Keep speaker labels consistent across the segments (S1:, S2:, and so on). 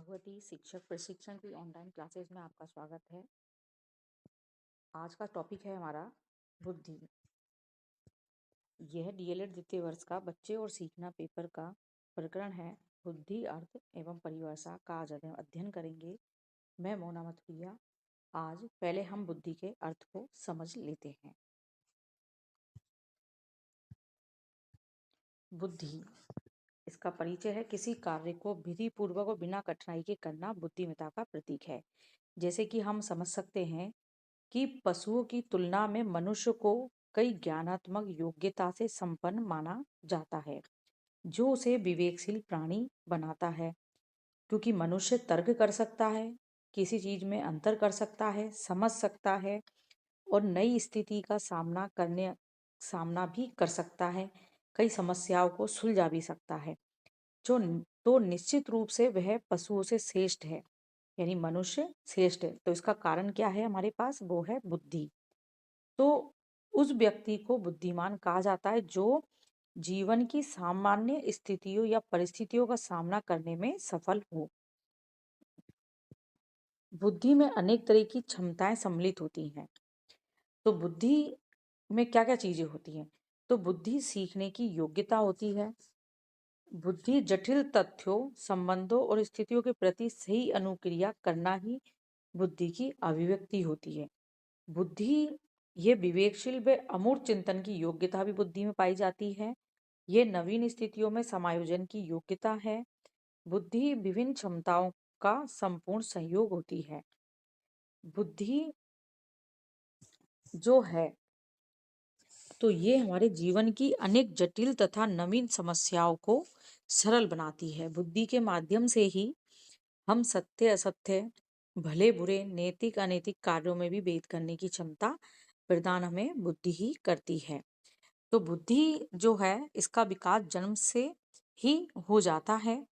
S1: भगवती शिक्षक प्रशिक्षण की ऑनलाइन क्लासेस में आपका स्वागत है। आज का टॉपिक है हमारा बुद्धि। यह डीएलएड द्वितीय वर्ष का बच्चे और सीखना पेपर का प्रकरण है। बुद्धि, अर्थ एवं परिभाषा का आज अध्ययन करेंगे। मैं मोना मथुरिया। आज पहले हम बुद्धि के अर्थ को समझ लेते हैं। बुद्धि, इसका परिचय है किसी कार्य को विधि पूर्वक और बिना कठिनाई के करना बुद्धिमत्ता का प्रतीक है। जैसे कि हम समझ सकते हैं कि पशुओं की तुलना में मनुष्य को कई ज्ञानात्मक योग्यता से संपन्न माना जाता है, जो उसे विवेकशील प्राणी बनाता है। क्योंकि मनुष्य तर्क कर सकता है, किसी चीज में अंतर कर सकता है, समझ सकता है और नई स्थिति का सामना भी कर सकता है, कई समस्याओं को सुलझा भी सकता है। जो तो निश्चित रूप से वह पशुओं से श्रेष्ठ है, यानी मनुष्य श्रेष्ठ है। तो इसका कारण क्या है हमारे पास? वो है बुद्धि। तो उस व्यक्ति को बुद्धिमान कहा जाता है जो जीवन की सामान्य स्थितियों या परिस्थितियों का सामना करने में सफल हो। बुद्धि में अनेक तरह की क्षमताएं सम्मिलित होती हैं। तो बुद्धि में क्या क्या चीजें होती हैं? तो बुद्धि सीखने की योग्यता होती है। बुद्धि जटिल तथ्यों, संबंधों और स्थितियों के प्रति सही अनुक्रिया करना ही बुद्धि की अभिव्यक्ति होती है। बुद्धि, ये विवेकशील व अमूर्त चिंतन की योग्यता भी बुद्धि में पाई जाती है। ये नवीन स्थितियों में समायोजन की योग्यता है। बुद्धि विभिन्न क्षमताओं का संपूर्ण संयोग होती है। बुद्धि जो है, तो ये हमारे जीवन की अनेक जटिल तथा नवीन समस्याओं को सरल बनाती है। बुद्धि के माध्यम से ही हम सत्य असत्य, भले बुरे, नैतिक अनैतिक कार्यों में भी भेद करने की क्षमता प्रदान हमें बुद्धि ही करती है। तो बुद्धि जो है, इसका विकास जन्म से ही हो जाता है।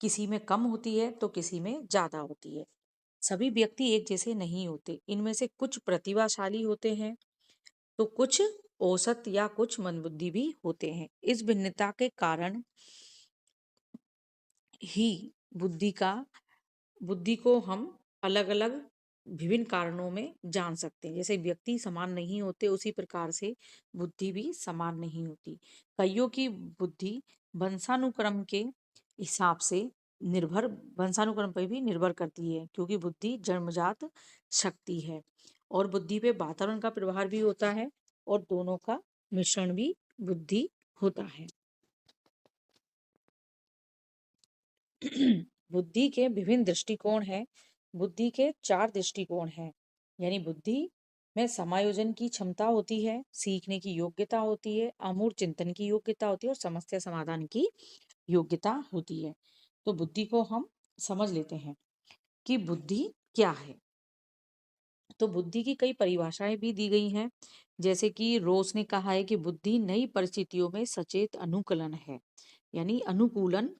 S1: किसी में कम होती है तो किसी में ज्यादा होती है। सभी व्यक्ति एक जैसे नहीं होते। इनमें से कुछ प्रतिभाशाली होते हैं तो कुछ औसत या कुछ मंदबुद्धि भी होते हैं। इस भिन्नता के कारण ही बुद्धि को हम अलग अलग विभिन्न कारणों में जान सकते हैं। जैसे व्यक्ति समान नहीं होते, उसी प्रकार से बुद्धि भी समान नहीं होती। कईयों की बुद्धि वंशानुक्रम के हिसाब से वंशानुक्रम पर भी निर्भर करती है, क्योंकि बुद्धि जन्मजात शक्ति है और बुद्धि पे वातावरण का प्रभाव भी होता है और दोनों का मिश्रण भी बुद्धि होता है। बुद्धि के विभिन्न दृष्टिकोण हैं। बुद्धि के 4 दृष्टिकोण हैं। यानी बुद्धि में समायोजन की क्षमता होती है, सीखने की योग्यता होती है, अमूर्त चिंतन की योग्यता होती है और समस्या समाधान की योग्यता होती है। तो बुद्धि को हम समझ लेते हैं कि बुद्धि क्या है। तो बुद्धि की कई परिभाषाएं भी दी गई हैं। जैसे कि रोस ने कहा है कि बुद्धि नई परिस्थितियों में सचेत अनुकूलन है, यानी अनुकूलन,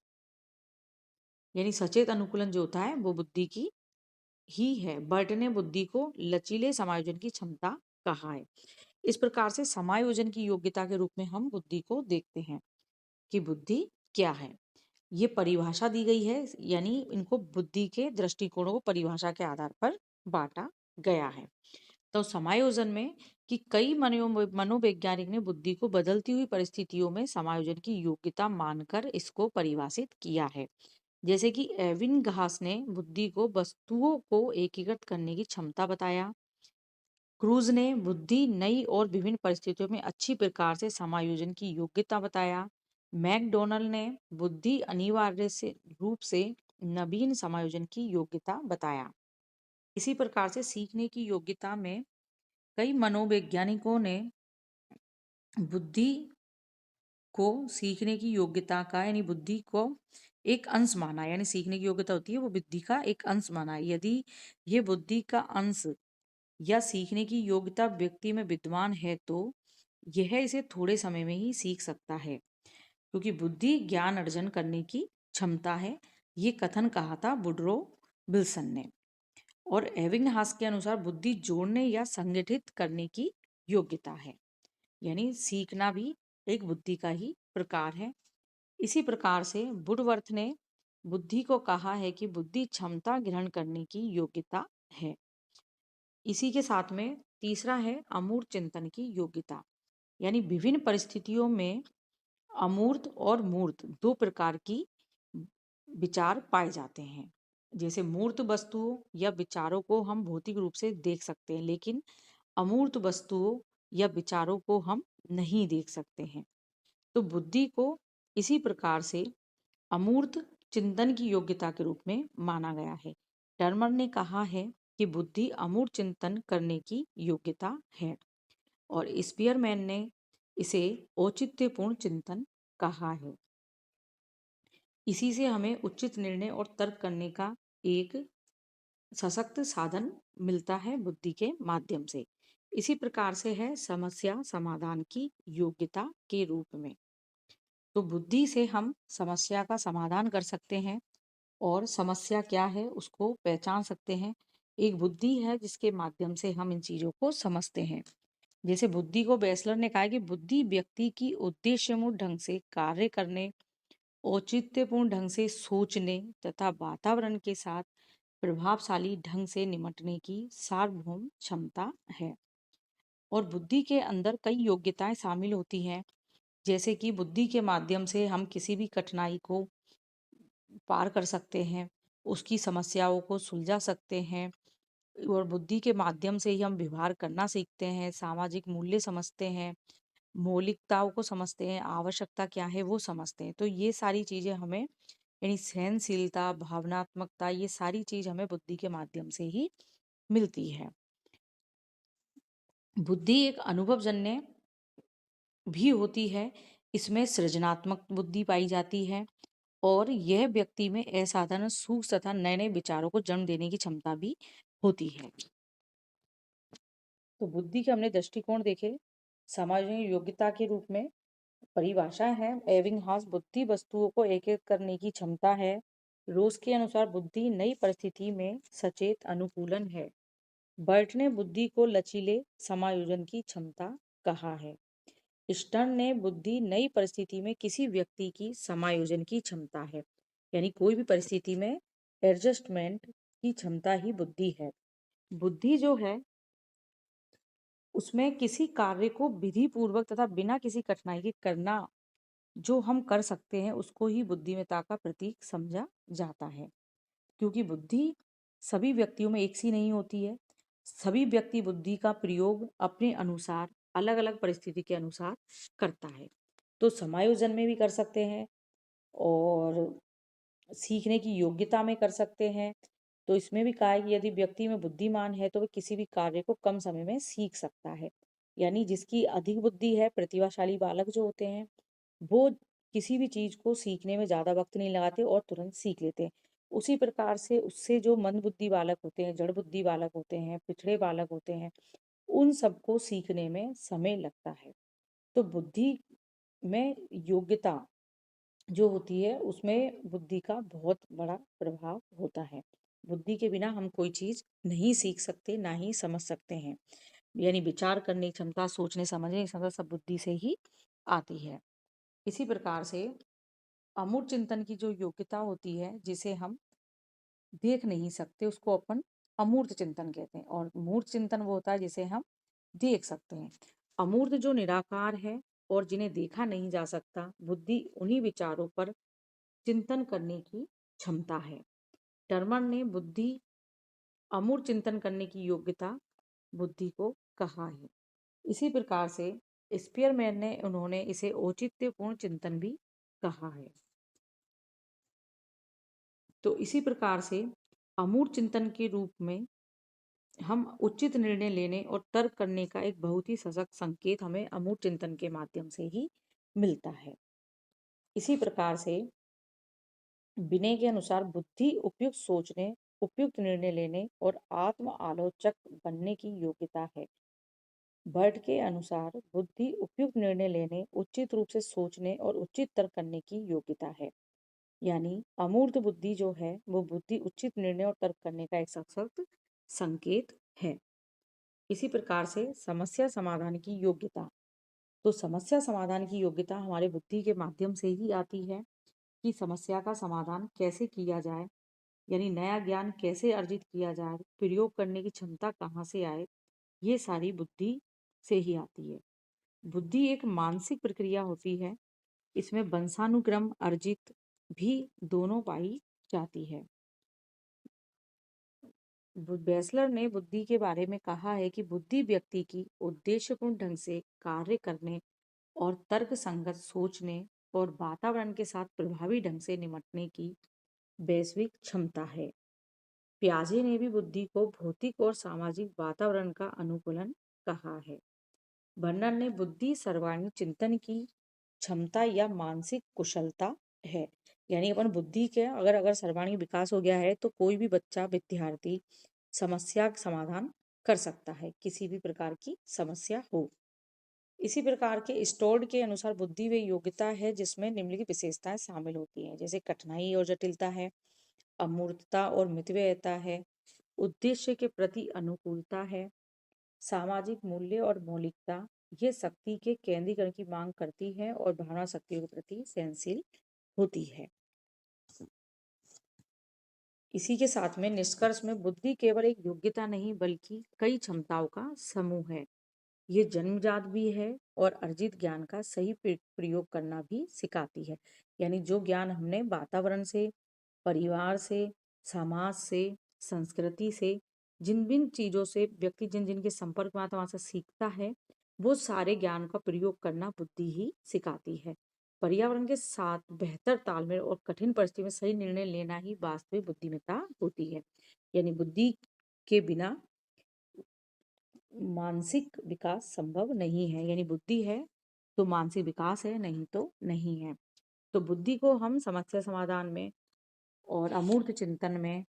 S1: यानी सचेत अनुकूलन जो होता है वो बुद्धि की ही है। बर्ट ने बुद्धि को लचीले समायोजन की क्षमता कहा है। इस प्रकार से समायोजन की योग्यता के रूप में हम बुद्धि को देखते हैं कि बुद्धि क्या है। ये परिभाषा दी गई है, यानी इनको बुद्धि के दृष्टिकोणों को परिभाषा के आधार पर बांटा गया है। तो समायोजन में कि कई मनोवैज्ञानिक ने बुद्धि को बदलती हुई परिस्थितियों में समायोजन की योग्यता मानकर इसको परिभाषित किया है। जैसे कि एविन घास ने बुद्धि को वस्तुओं को एकीकृत करने की क्षमता बताया। क्रूज ने बुद्धि नई और विभिन्न परिस्थितियों में अच्छी प्रकार से समायोजन की योग्यता बताया। मैकडोनल्ड ने बुद्धि अनिवार्य से रूप से नवीन समायोजन की योग्यता बताया। इसी प्रकार से सीखने की योग्यता में कई मनोवैज्ञानिकों ने बुद्धि को सीखने की योग्यता का, यानी बुद्धि को एक अंश माना। यानी सीखने की योग्यता होती है वो बुद्धि का एक अंश माना। यदि ये बुद्धि का अंश या सीखने की योग्यता व्यक्ति में विद्यमान है तो यह इसे थोड़े समय में ही सीख सकता है, क्योंकि बुद्धि ज्ञान अर्जन करने की क्षमता है। ये कथन कहा था वुडरो विल्सन ने। और एविंगहास के अनुसार बुद्धि जोड़ने या संगठित करने की योग्यता है, यानी सीखना भी एक बुद्धि का ही प्रकार है। इसी प्रकार से वुडवर्थ ने बुद्धि को कहा है कि बुद्धि क्षमता ग्रहण करने की योग्यता है। इसी के साथ में तीसरा है अमूर्त चिंतन की योग्यता, यानी विभिन्न परिस्थितियों में अमूर्त और मूर्त दो प्रकार की विचार पाए जाते हैं। जैसे मूर्त वस्तुओं या विचारों को हम भौतिक रूप से देख सकते हैं, लेकिन अमूर्त वस्तुओं या विचारों को हम नहीं देख सकते हैं। तो बुद्धि को इसी प्रकार से अमूर्त चिंतन की योग्यता के रूप में माना गया है। टर्मर ने कहा है कि बुद्धि अमूर्त चिंतन करने की योग्यता है, और स्पीयरमैन ने इसे औचित्यपूर्ण चिंतन कहा है। इसी से हमें उचित निर्णय और तर्क करने का एक सशक्त साधन मिलता है बुद्धि के माध्यम से। इसी प्रकार से है समस्या समाधान की योग्यता के रूप में। तो बुद्धि से हम समस्या का समाधान कर सकते हैं, और समस्या क्या है उसको पहचान सकते हैं। एक बुद्धि है जिसके माध्यम से हम इन चीजों को समझते हैं। जैसे बुद्धि को बेसलर ने कहा कि बुद्धि व्यक्ति की उद्देश्यपूर्ण ढंग से कार्य करने, औचित्यपूर्ण ढंग से सोचने तथा वातावरण के साथ प्रभावशाली ढंग से निपटने की सार्वभौम क्षमता है। और बुद्धि के अंदर कई योग्यताएं शामिल होती हैं। जैसे कि बुद्धि के माध्यम से हम किसी भी कठिनाई को पार कर सकते हैं, उसकी समस्याओं को सुलझा सकते हैं, और बुद्धि के माध्यम से ही हम व्यवहार करना सीखते हैं, सामाजिक मूल्य समझते हैं, मौलिकताओं को समझते हैं, आवश्यकता क्या है वो समझते हैं। तो ये सारी चीजें हमें, यानी सहनशीलता, भावनात्मकता, ये सारी चीज हमें बुद्धि के माध्यम से ही मिलती है। बुद्धि एक अनुभवजन्य भी होती है। इसमें सृजनात्मक बुद्धि पाई जाती है, और यह व्यक्ति में असाधारण सूक्ष्म तथा नए नए विचारों को जन्म देने की क्षमता भी होती है। तो बुद्धि के हमने दृष्टिकोण देखे। समायोजन योग्यता के रूप में परिभाषा है एबिंगहॉस, बुद्धि वस्तुओं को एक करने की क्षमता है। रोज के अनुसार बुद्धि नई परिस्थिति में सचेत अनुकूलन है। बर्ट ने बुद्धि को लचीले समायोजन की क्षमता कहा है। स्टर्न ने बुद्धि नई परिस्थिति में किसी व्यक्ति की समायोजन की क्षमता है, यानी कोई भी परिस्थिति में एडजस्टमेंट की क्षमता ही बुद्धि है। बुद्धि जो है उसमें किसी कार्य को विधि पूर्वक तथा बिना किसी कठिनाई के करना, जो हम कर सकते हैं उसको ही बुद्धिमत्ता का प्रतीक समझा जाता है। क्योंकि बुद्धि सभी व्यक्तियों में एक सी नहीं होती है। सभी व्यक्ति बुद्धि का प्रयोग अपने अनुसार अलग अलग परिस्थिति के अनुसार करता है। तो समायोजन में भी कर सकते हैं, और सीखने की योग्यता में कर सकते हैं। तो इसमें भी कहा है कि यदि व्यक्ति में बुद्धिमान है तो वह किसी भी कार्य को कम समय में सीख सकता है। यानी जिसकी अधिक बुद्धि है, प्रतिभाशाली बालक जो होते हैं, वो किसी भी चीज को सीखने में ज्यादा वक्त नहीं लगाते और तुरंत सीख लेते हैं। उसी प्रकार से उससे जो मंद बुद्धि बालक होते हैं, जड़ बुद्धि बालक होते हैं, पिछड़े बालक होते हैं, उन सबको सीखने में समय लगता है। तो बुद्धि में योग्यता जो होती है उसमें बुद्धि का बहुत बड़ा प्रभाव होता है। बुद्धि के बिना हम कोई चीज नहीं सीख सकते, ना ही समझ सकते हैं। यानी विचार करने की क्षमता, सोचने समझने की क्षमता सब बुद्धि से ही आती है। इसी प्रकार से अमूर्त चिंतन की जो योग्यता होती है, जिसे हम देख नहीं सकते, उसको अपन अमूर्त चिंतन कहते हैं, और मूर्त चिंतन वो होता है जिसे हम देख सकते हैं। अमूर्त जो निराकार है और जिन्हें देखा नहीं जा सकता, बुद्धि उन्हीं विचारों पर चिंतन करने की क्षमता है। टर्मर ने बुद्धि अमूर्त चिंतन करने की योग्यता बुद्धि को कहा है। इसी प्रकार से स्पीयरमैन ने उन्होंने इसे औचित्यपूर्ण चिंतन भी कहा है। तो इसी प्रकार से अमूर्त चिंतन के रूप में हम उचित निर्णय लेने और तर्क करने का एक बहुत ही सशक्त संकेत हमें अमूर्त चिंतन के माध्यम से ही मिलता है। इसी प्रकार से विनय के अनुसार बुद्धि उपयुक्त सोचने, उपयुक्त निर्णय लेने और आत्म आलोचक बनने की योग्यता है। बर्ट के अनुसार बुद्धि उपयुक्त निर्णय लेने, उचित रूप से सोचने और उचित तर्क करने की योग्यता है। यानी अमूर्त बुद्धि जो है वो बुद्धि उचित निर्णय और तर्क करने का एक सशक्त संकेत है। इसी प्रकार से समस्या समाधान की योग्यता, तो समस्या समाधान की योग्यता हमारे बुद्धि के माध्यम से ही आती है। कि समस्या का समाधान कैसे किया जाए, यानी नया ज्ञान कैसे अर्जित किया जाए, प्रयोग करने की क्षमता कहाँ से आए, ये सारी बुद्धि से ही आती है। बुद्धि एक मानसिक प्रक्रिया होती है, इसमें वंशानुक्रम अर्जित भी दोनों पाई जाती है। बेसलर ने बुद्धि के बारे में कहा है कि बुद्धि व्यक्ति की उद्देश्यपूर्ण ढंग से कार्य करने और तर्क संगत सोचने और वातावरण के साथ प्रभावी ढंग से निपटने की वैश्विक क्षमता है। प्याजे ने भी बुद्धि को भौतिक और सामाजिक वातावरण का अनुकूलन कहा है। बर्नर ने बुद्धि सर्वांगीण चिंतन की क्षमता या मानसिक कुशलता है। यानी अपन बुद्धि के अगर अगर सर्वांगीण विकास हो गया है तो कोई भी बच्चा विद्यार्थी समस्या का समाधान कर सकता है, किसी भी प्रकार की समस्या हो। इसी प्रकार के स्टोर्ड के अनुसार बुद्धि व योग्यता है जिसमें निम्नलिखित विशेषताएं शामिल होती हैं, जैसे कठिनाई और जटिलता है, अमूर्तता और मितव्ययता है, उद्देश्य के प्रति अनुकूलता है, सामाजिक मूल्य और मौलिकता। ये शक्ति के केंद्रीकरण की मांग करती है और भावना शक्तियों के प्रति सहनशील होती है। इसी के साथ में निष्कर्ष में बुद्धि केवल एक योग्यता नहीं बल्कि कई क्षमताओं का समूह है। ये जन्मजात भी है और अर्जित ज्ञान का सही प्रयोग करना भी सिखाती है। यानी जो ज्ञान हमने वातावरण से, परिवार से, समाज से, संस्कृति से, जिन जिन चीज़ों से व्यक्ति जिन जिन के संपर्क में आता है वहाँ से सीखता है, वो सारे ज्ञान का प्रयोग करना बुद्धि ही सिखाती है। पर्यावरण के साथ बेहतर तालमेल और कठिन परिस्थिति में सही निर्णय लेना ही वास्तविक बुद्धिमत्ता होती है। यानी बुद्धि के बिना मानसिक विकास संभव नहीं है। यानी बुद्धि है तो मानसिक विकास है, नहीं तो नहीं है। तो बुद्धि को हम समस्या समाधान में और अमूर्त चिंतन में,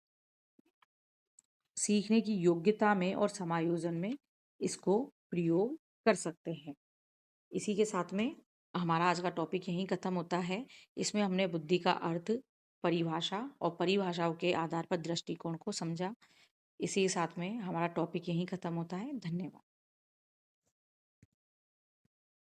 S1: सीखने की योग्यता में और समायोजन में इसको प्रयोग कर सकते हैं। इसी के साथ में हमारा आज का टॉपिक यहीं खत्म होता है। इसमें हमने बुद्धि का अर्थ, परिभाषा और परिभाषाओं के आधार पर दृष्टिकोण को समझा। इसी के साथ में हमारा टॉपिक यहीं खत्म होता है। धन्यवाद।